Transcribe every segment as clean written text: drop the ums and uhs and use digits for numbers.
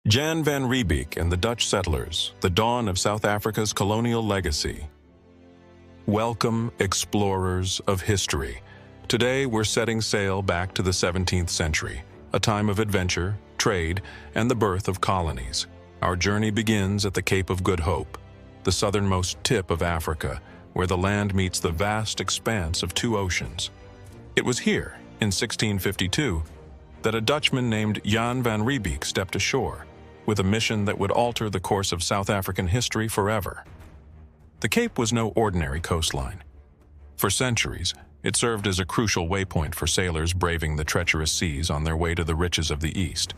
Jan van Riebeeck and the Dutch settlers, the dawn of South Africa's colonial legacy. Welcome, explorers of history. Today we're setting sail back to the 17th century, a time of adventure, trade, and the birth of colonies. Our journey begins at the Cape of Good Hope, the southernmost tip of Africa, where the land meets the vast expanse of two oceans. It was here, in 1652, that a Dutchman named Jan van Riebeeck stepped ashore, with a mission that would alter the course of South African history forever. The Cape was no ordinary coastline. For centuries, it served as a crucial waypoint for sailors braving the treacherous seas on their way to the riches of the East.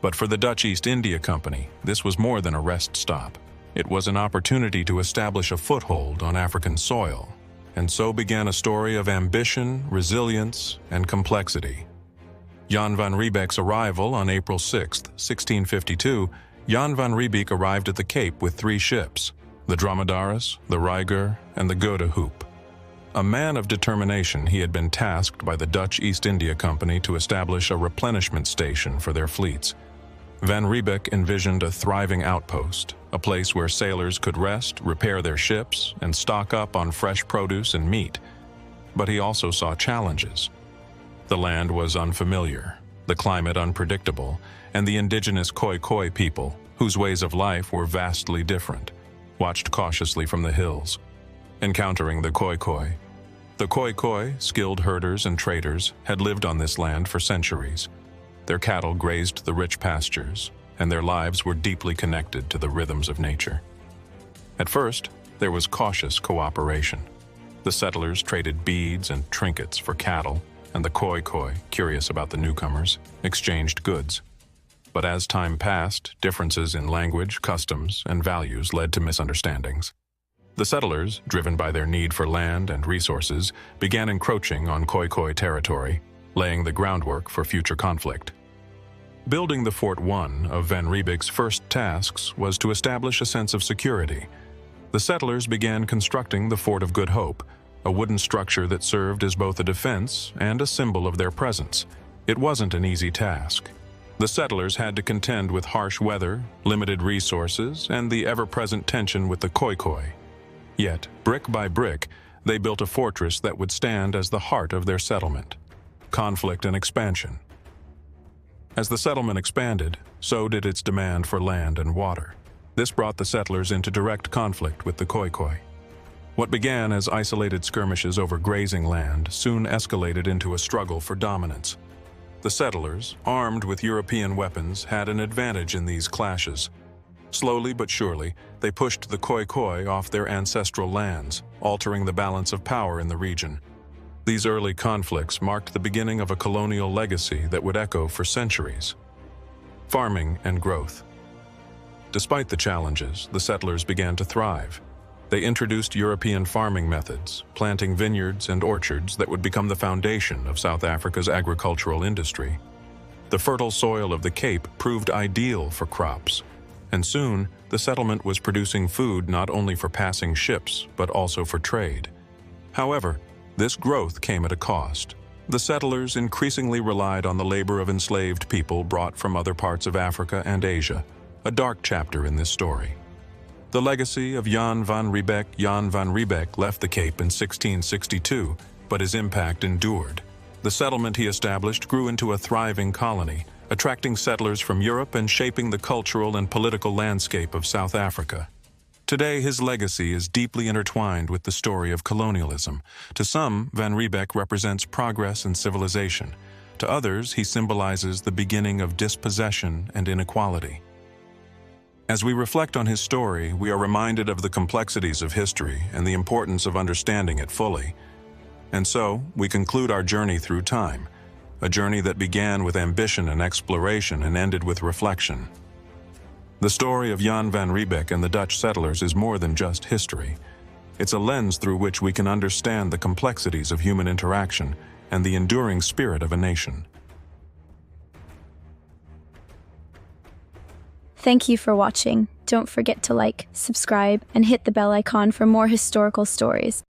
But for the Dutch East India Company, this was more than a rest stop. It was an opportunity to establish a foothold on African soil, and so began a story of ambition, resilience, and complexity. Jan van Riebeeck's arrival on April 6, 1652, Jan van Riebeeck arrived at the Cape with 3 ships, the Dromedaris, the Reiger, and the Gode Hoop. A man of determination, he had been tasked by the Dutch East India Company to establish a replenishment station for their fleets. Van Riebeeck envisioned a thriving outpost, a place where sailors could rest, repair their ships, and stock up on fresh produce and meat. But he also saw challenges. The land was unfamiliar, the climate unpredictable, and the indigenous Khoikhoi people, whose ways of life were vastly different, watched cautiously from the hills. Encountering the Khoikhoi. The Khoikhoi, skilled herders and traders, had lived on this land for centuries. Their cattle grazed the rich pastures, and their lives were deeply connected to the rhythms of nature. At first, there was cautious cooperation. The settlers traded beads and trinkets for cattle, and the Khoikhoi, curious about the newcomers, exchanged goods. But as time passed, differences in language, customs, and values led to misunderstandings. The settlers, driven by their need for land and resources, began encroaching on Khoikhoi territory, laying the groundwork for future conflict. Building the Fort, one of Van Riebeeck's first tasks was to establish a sense of security. The settlers began constructing the Fort of Good Hope, a wooden structure that served as both a defense and a symbol of their presence. It wasn't an easy task. The settlers had to contend with harsh weather, limited resources, and the ever-present tension with the Khoikhoi. Yet, brick by brick, they built a fortress that would stand as the heart of their settlement. Conflict and expansion. As the settlement expanded, so did its demand for land and water. This brought the settlers into direct conflict with the Khoikhoi. What began as isolated skirmishes over grazing land soon escalated into a struggle for dominance. The settlers, armed with European weapons, had an advantage in these clashes. Slowly but surely, they pushed the Khoikhoi off their ancestral lands, altering the balance of power in the region. These early conflicts marked the beginning of a colonial legacy that would echo for centuries. Farming and growth. Despite the challenges, the settlers began to thrive. They introduced European farming methods, planting vineyards and orchards that would become the foundation of South Africa's agricultural industry. The fertile soil of the Cape proved ideal for crops, and soon the settlement was producing food not only for passing ships, but also for trade. However, this growth came at a cost. The settlers increasingly relied on the labor of enslaved people brought from other parts of Africa and Asia, a dark chapter in this story. The legacy of Jan van Riebeeck left the Cape in 1662, but his impact endured. The settlement he established grew into a thriving colony, attracting settlers from Europe and shaping the cultural and political landscape of South Africa. Today, his legacy is deeply intertwined with the story of colonialism. To some, Van Riebeeck represents progress and civilization. To others, he symbolizes the beginning of dispossession and inequality. As we reflect on his story, we are reminded of the complexities of history and the importance of understanding it fully. And so, we conclude our journey through time, a journey that began with ambition and exploration and ended with reflection. The story of Jan van Riebeeck and the Dutch settlers is more than just history. It's a lens through which we can understand the complexities of human interaction and the enduring spirit of a nation. Thank you for watching. Don't forget to like, subscribe, and hit the bell icon for more historical stories.